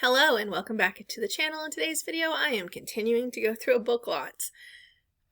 Hello and welcome back to the channel. In today's video, I am continuing to go through a book lot.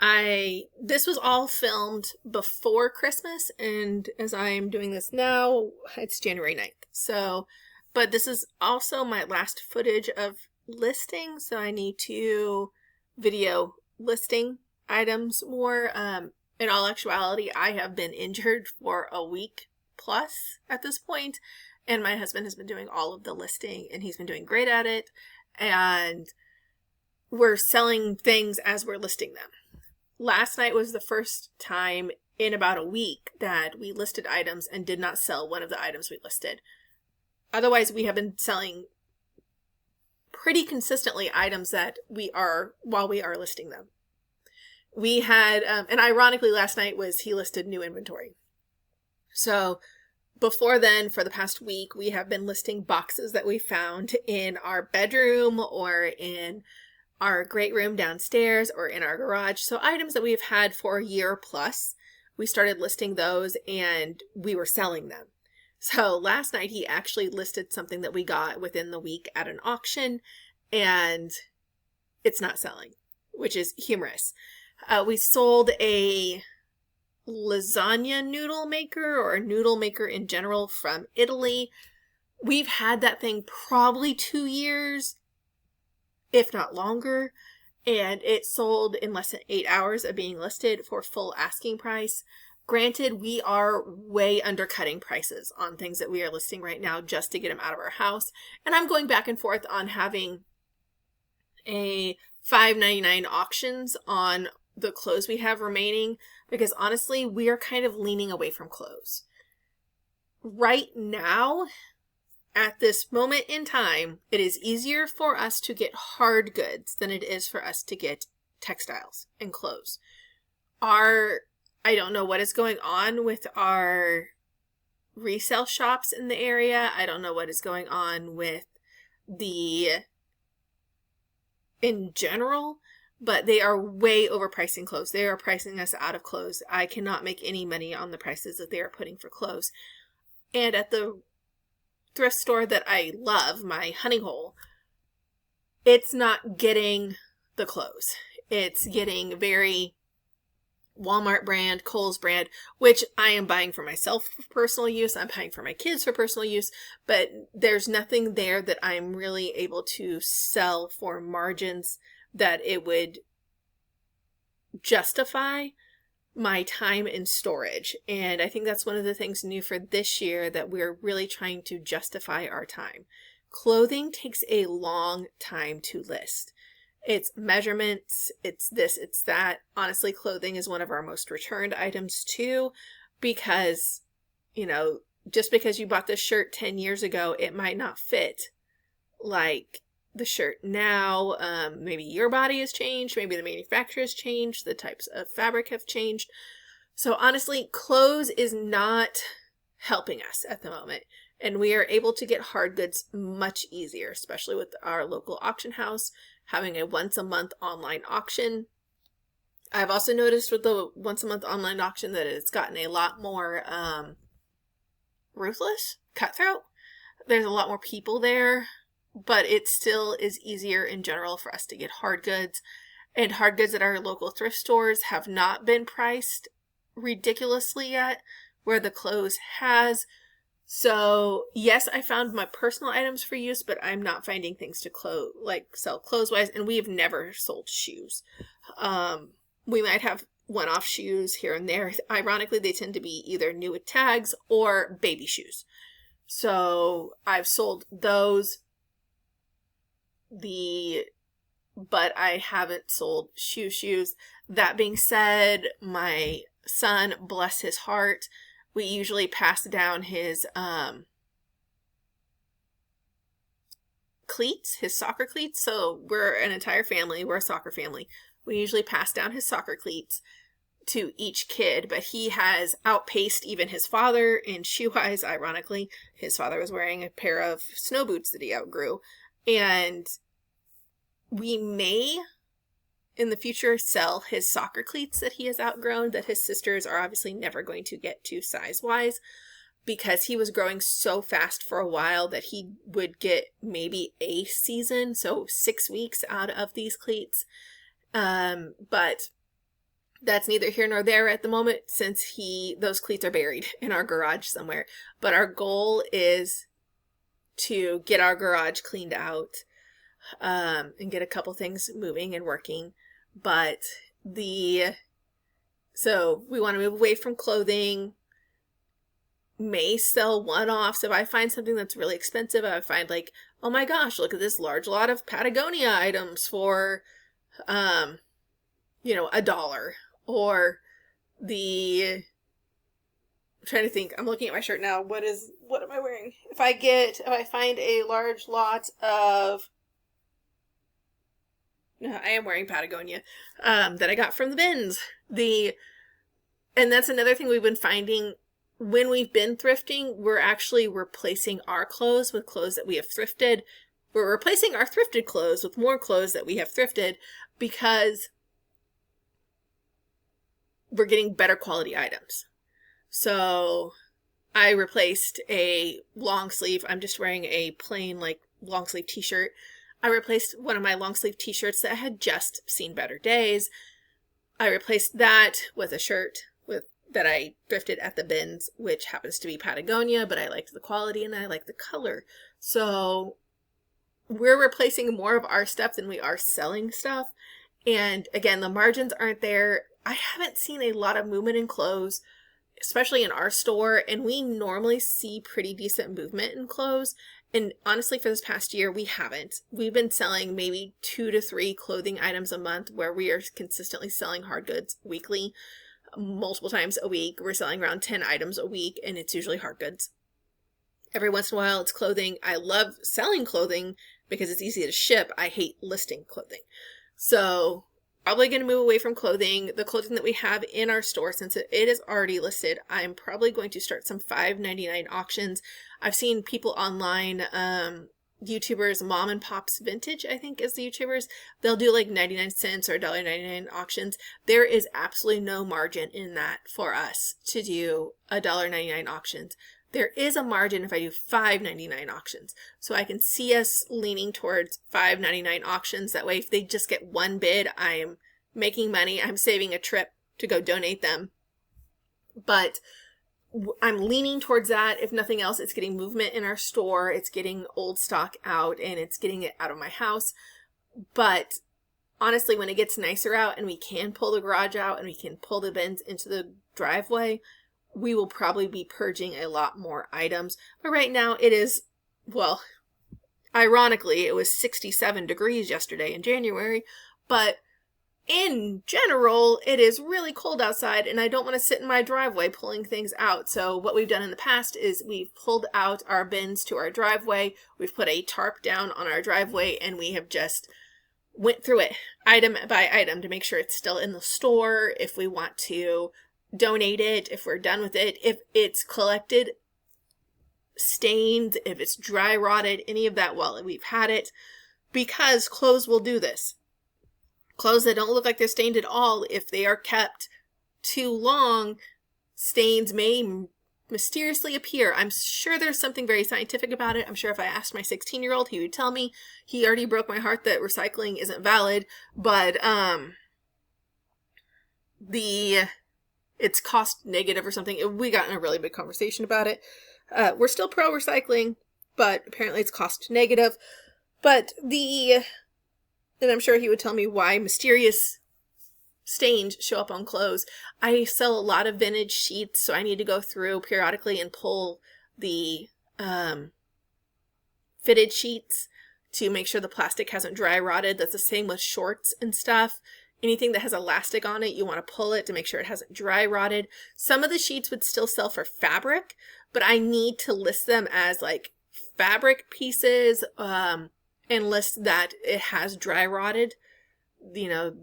This was all filmed before Christmas, and as I am doing this now, it's January 9th. But this is also my last footage of listing, so I need to video listing items more. In all actuality, I have been injured for a week plus at this point. And my husband has been doing all of the listing, and he's been doing great at it. And we're selling things as we're listing them. Last night was the first time in about a week that we listed items and did not sell one of the items we listed. Otherwise, we have been selling pretty consistently items that while we are listing them. We had, and ironically last night he listed new inventory. So before then, for the past week, we have been listing boxes that we found in our bedroom or in our great room downstairs or in our garage. So items that we've had for a year plus, we started listing those and we were selling them. So last night he actually listed something that we got within the week at an auction, and it's not selling, which is humorous. We sold a lasagna noodle maker, or a noodle maker in general, from Italy. We've had that thing probably 2 years, if not longer, and it sold in less than 8 hours of being listed for full asking price. Granted, we are way undercutting prices on things that we are listing right now just to get them out of our house, and I'm going back and forth on having a $5.99 auctions on the clothes we have remaining, because honestly, we are kind of leaning away from clothes. Right now, at this moment in time, it is easier for us to get hard goods than it is for us to get textiles and clothes. I don't know what is going on with our resale shops in the area. I don't know what is going on with in general, but they are way overpricing clothes. They are pricing us out of clothes. I cannot make any money on the prices that they are putting for clothes. And at the thrift store that I love, my Honey Hole, it's not getting the clothes. It's getting very Walmart brand, Kohl's brand, which I am buying for myself for personal use. I'm buying for my kids for personal use, but there's nothing there that I'm really able to sell for margins that it would justify my time in storage. And I think that's one of the things new for this year, that we're really trying to justify our time. Clothing takes a long time to list. It's measurements, it's this, it's that. Honestly, clothing is one of our most returned items too, because, just because you bought this shirt 10 years ago, it might not fit like the shirt now. Maybe your body has changed, maybe the manufacturer has changed, the types of fabric have changed. So honestly, clothes is not helping us at the moment, and we are able to get hard goods much easier, especially with our local auction house having a once a month online auction. I've also noticed with the once a month online auction that it's gotten a lot more ruthless, cutthroat. There's a lot more people there, but it still is easier in general for us to get hard goods. And hard goods at our local thrift stores have not been priced ridiculously yet, where the clothes has. So yes, I found my personal items for use, but I'm not finding things to sell clothes wise. And we have never sold shoes. We might have one-off shoes here and there. Ironically, they tend to be either new with tags or baby shoes. So I've sold those. But I haven't sold shoes. That being said, my son, bless his heart, we usually pass down his cleats, his soccer cleats. So we're an entire family. We're a soccer family. We usually pass down his soccer cleats to each kid, but he has outpaced even his father in shoe-wise. Ironically, his father was wearing a pair of snow boots that he outgrew. And we may, in the future, sell his soccer cleats that he has outgrown, that his sisters are obviously never going to get to size-wise. because he was growing so fast for a while that he would get maybe a season, so 6 weeks out of these cleats. But that's neither here nor there at the moment, since those cleats are buried in our garage somewhere. But our goal is to get our garage cleaned out, and get a couple things moving and working. But so we want to move away from clothing. May sell one-offs. If I find something that's really expensive, I find like, oh my gosh, look at this large lot of Patagonia items for, $1. Or I'm trying to think, I'm looking at my shirt now. What am I wearing? If I find a large lot of, no, I am wearing Patagonia, that I got from the bins. And that's another thing we've been finding. When we've been thrifting, we're actually replacing our clothes with clothes that we have thrifted. We're replacing our thrifted clothes with more clothes that we have thrifted because we're getting better quality items. So I replaced a long sleeve. I'm just wearing a plain long sleeve t-shirt. I replaced one of my long sleeve t-shirts that had just seen better days. I replaced that with a shirt that I thrifted at the bins, which happens to be Patagonia, but I liked the quality and I like the color. So we're replacing more of our stuff than we are selling stuff. And again, the margins aren't there. I haven't seen a lot of movement in clothes, especially in our store, and we normally see pretty decent movement in clothes. And honestly, for this past year, we haven't. We've been selling maybe 2 to 3 clothing items a month, where we are consistently selling hard goods weekly. Multiple times a week. We're selling around 10 items a week, and it's usually hard goods. Every once in a while, it's clothing. I love selling clothing because it's easy to ship. I hate listing clothing. So probably going to move away from clothing. The clothing that we have in our store, since it is already listed, I'm probably going to start some $5.99 auctions. I've seen people online, YouTubers, Mom and Pop's Vintage, I think is the YouTubers. They'll do like 99 cents or $1.99 auctions. There is absolutely no margin in that for us to do $1.99 auctions. There is a margin if I do $5.99 auctions. So I can see us leaning towards $5.99 auctions. That way, if they just get one bid, I'm making money. I'm saving a trip to go donate them. But I'm leaning towards that. If nothing else, it's getting movement in our store. It's getting old stock out, and it's getting it out of my house. But honestly, when it gets nicer out and we can pull the garage out and we can pull the bins into the driveway, we will probably be purging a lot more items. But right now it is, well, ironically, it was 67 degrees yesterday in January, but in general, it is really cold outside, and I don't want to sit in my driveway pulling things out. So what we've done in the past is we've pulled out our bins to our driveway. We've put a tarp down on our driveway, and we have just went through it item by item to make sure it's still in the store. If we want to donate it, if we're done with it, if it's collected, stained, if it's dry rotted, any of that while we've had it, because clothes will do this. Clothes that don't look like they're stained at all, if they are kept too long, stains may mysteriously appear. I'm sure there's something very scientific about it. I'm sure if I asked my 16-year-old, he would tell me. He already broke my heart that recycling isn't valid, but it's cost negative or something. We got in a really big conversation about it. We're still pro recycling, but apparently it's cost negative. But and I'm sure he would tell me why mysterious stains show up on clothes. I sell a lot of vintage sheets, so I need to go through periodically and pull the fitted sheets to make sure the plastic hasn't dry rotted. That's the same with shorts and stuff. Anything that has elastic on it, you want to pull it to make sure it hasn't dry rotted. Some of the sheets would still sell for fabric, but I need to list them as like fabric pieces, and list that it has dry rotted. You know,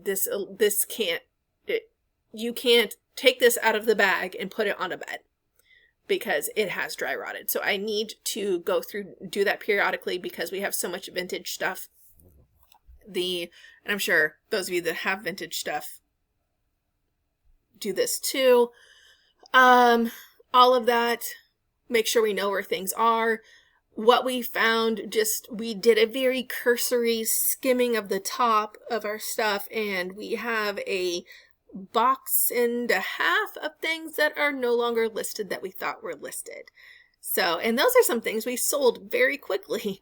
you can't take this out of the bag and put it on a bed because it has dry rotted. So I need to go through, do that periodically because we have so much vintage stuff. And I'm sure those of you that have vintage stuff do this too. All of that make sure we know where things are. What we found, we did a very cursory skimming of the top of our stuff, and we have a box and a half of things that are no longer listed that we thought were listed. So, and those are some things we sold very quickly.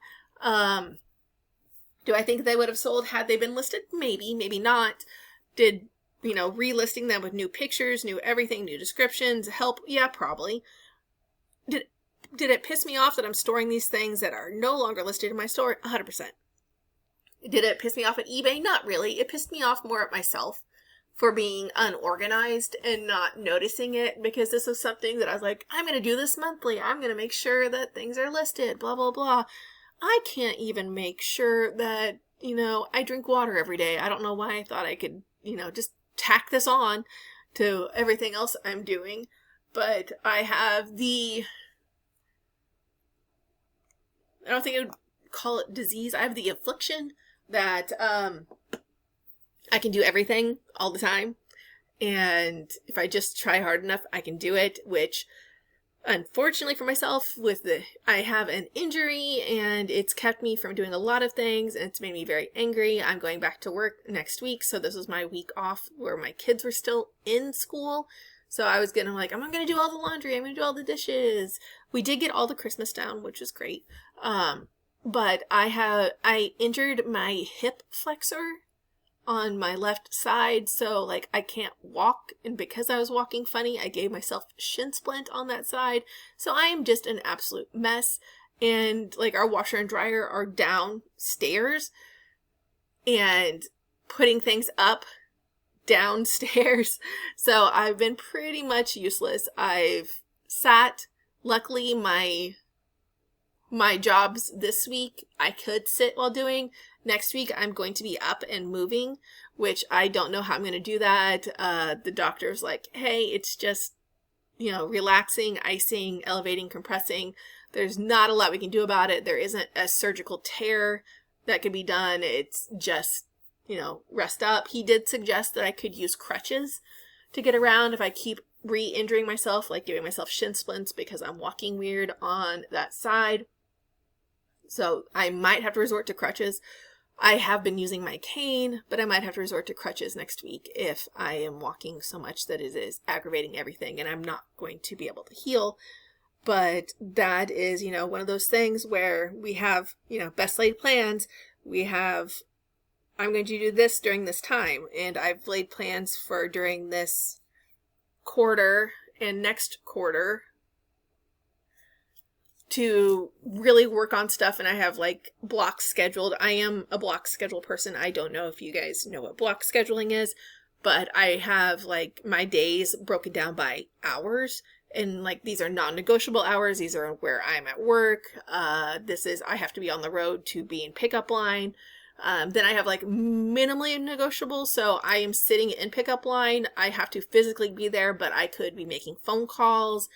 Do I think they would have sold had they been listed? Maybe, maybe not. Did, relisting them with new pictures, new everything, new descriptions help? Yeah, probably. Did it piss me off that I'm storing these things that are no longer listed in my store? 100%. Did it piss me off at eBay? Not really. It pissed me off more at myself for being unorganized and not noticing it, because this is something that I was like, I'm going to do this monthly. I'm going to make sure that things are listed, blah, blah, blah. I can't even make sure that, I drink water every day. I don't know why I thought I could, just tack this on to everything else I'm doing. But I have I don't think I would call it disease. I have the affliction that I can do everything all the time. And if I just try hard enough, I can do it, which unfortunately for myself, I have an injury and it's kept me from doing a lot of things, and it's made me very angry. I'm going back to work next week, so this was my week off where my kids were still in school. So I was I'm going to do all the laundry. I'm going to do all the dishes. We did get all the Christmas down, which is great. But I injured my hip flexor on my left side, so I can't walk, and because I was walking funny, I gave myself shin splint on that side. So I am just an absolute mess, and our washer and dryer are downstairs, and putting things up downstairs. So I've been pretty much useless. I've sat. Luckily, my jobs this week, I could sit while doing. Next week, I'm going to be up and moving, which I don't know how I'm going to do that. The doctor's like, hey, it's just, relaxing, icing, elevating, compressing. There's not a lot we can do about it. There isn't a surgical tear that could be done. It's just, rest up. He did suggest that I could use crutches to get around if I keep re-injuring myself, giving myself shin splints because I'm walking weird on that side. So I might have to resort to crutches. I have been using my cane, but I might have to resort to crutches next week if I am walking so much that it is aggravating everything and I'm not going to be able to heal. But that is, one of those things where we have, best laid plans. I'm going to do this during this time, and I've laid plans for during this quarter and next quarter to really work on stuff, and I have blocks scheduled. I am a block schedule person. I don't know if you guys know what block scheduling is, but I have my days broken down by hours, and these are non-negotiable hours. These are where I'm at work. I have to be on the road to be in pickup line. Then I have minimally negotiable. So I am sitting in pickup line. I have to physically be there, but I could be making phone calls.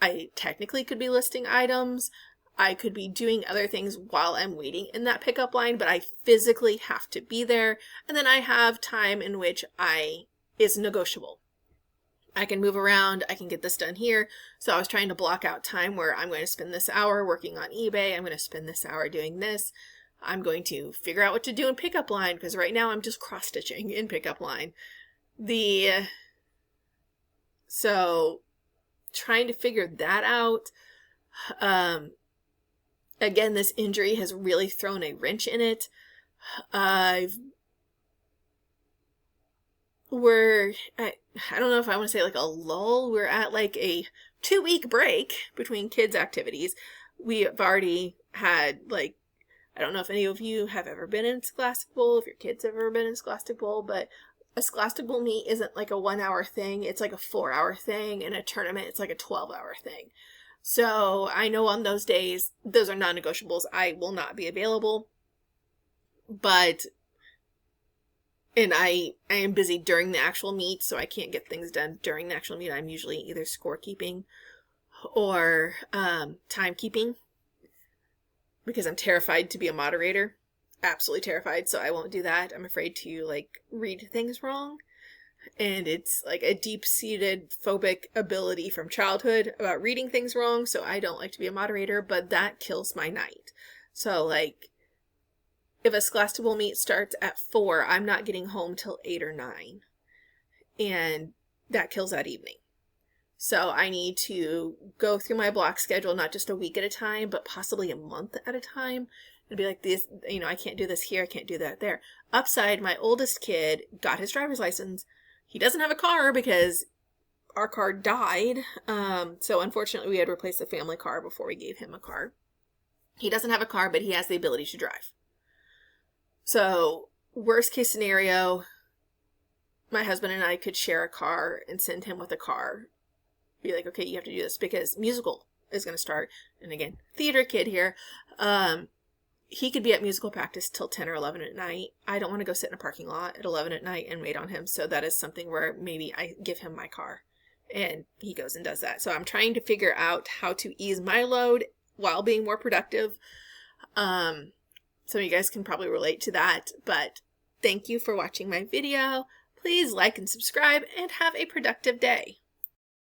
I technically could be listing items. I could be doing other things while I'm waiting in that pickup line, but I physically have to be there. And then I have time in which is negotiable. I can move around. I can get this done here. So I was trying to block out time where I'm going to spend this hour working on eBay. I'm going to spend this hour doing this. I'm going to figure out what to do in pickup line, because right now I'm just cross-stitching in pickup line. So trying to figure that out. Again, this injury has really thrown a wrench in it. I don't know if I want to say a lull. We're at a 2-week break between kids' activities. We have already had I don't know if any of you have ever been in Scholastic Bowl, if your kids have ever been in Scholastic Bowl, but a Scholastic Bowl meet isn't a 1-hour thing. It's a 4-hour thing, and a tournament, it's a 12-hour thing. So I know on those days, those are non-negotiables. I will not be available, and I am busy during the actual meet, so I can't get things done during the actual meet. I'm usually either scorekeeping or timekeeping, because I'm terrified to be a moderator. Absolutely terrified, so I won't do that. I'm afraid to read things wrong. And it's like a deep-seated phobic ability from childhood about reading things wrong, so I don't like to be a moderator, but that kills my night. So, like, if a Scholastic meet starts at 4, I'm not getting home till 8 or 9. And that kills that evening. So I need to go through my block schedule, not just a week at a time, but possibly a month at a time. And be like, this, I can't do this here, I can't do that there. Upside, my oldest kid got his driver's license. He doesn't have a car because our car died. So unfortunately, we had to replace the family car before we gave him a car. He doesn't have a car, but he has the ability to drive. So worst case scenario, my husband and I could share a car and send him with a car. Be like, okay, you have to do this because musical is going to start. And again, theater kid here. He could be at musical practice till 10 or 11 at night. I don't want to go sit in a parking lot at 11 at night and wait on him. So that is something where maybe I give him my car and he goes and does that. So I'm trying to figure out how to ease my load while being more productive. Some of you guys can probably relate to that, but thank you for watching my video. Please like and subscribe and have a productive day.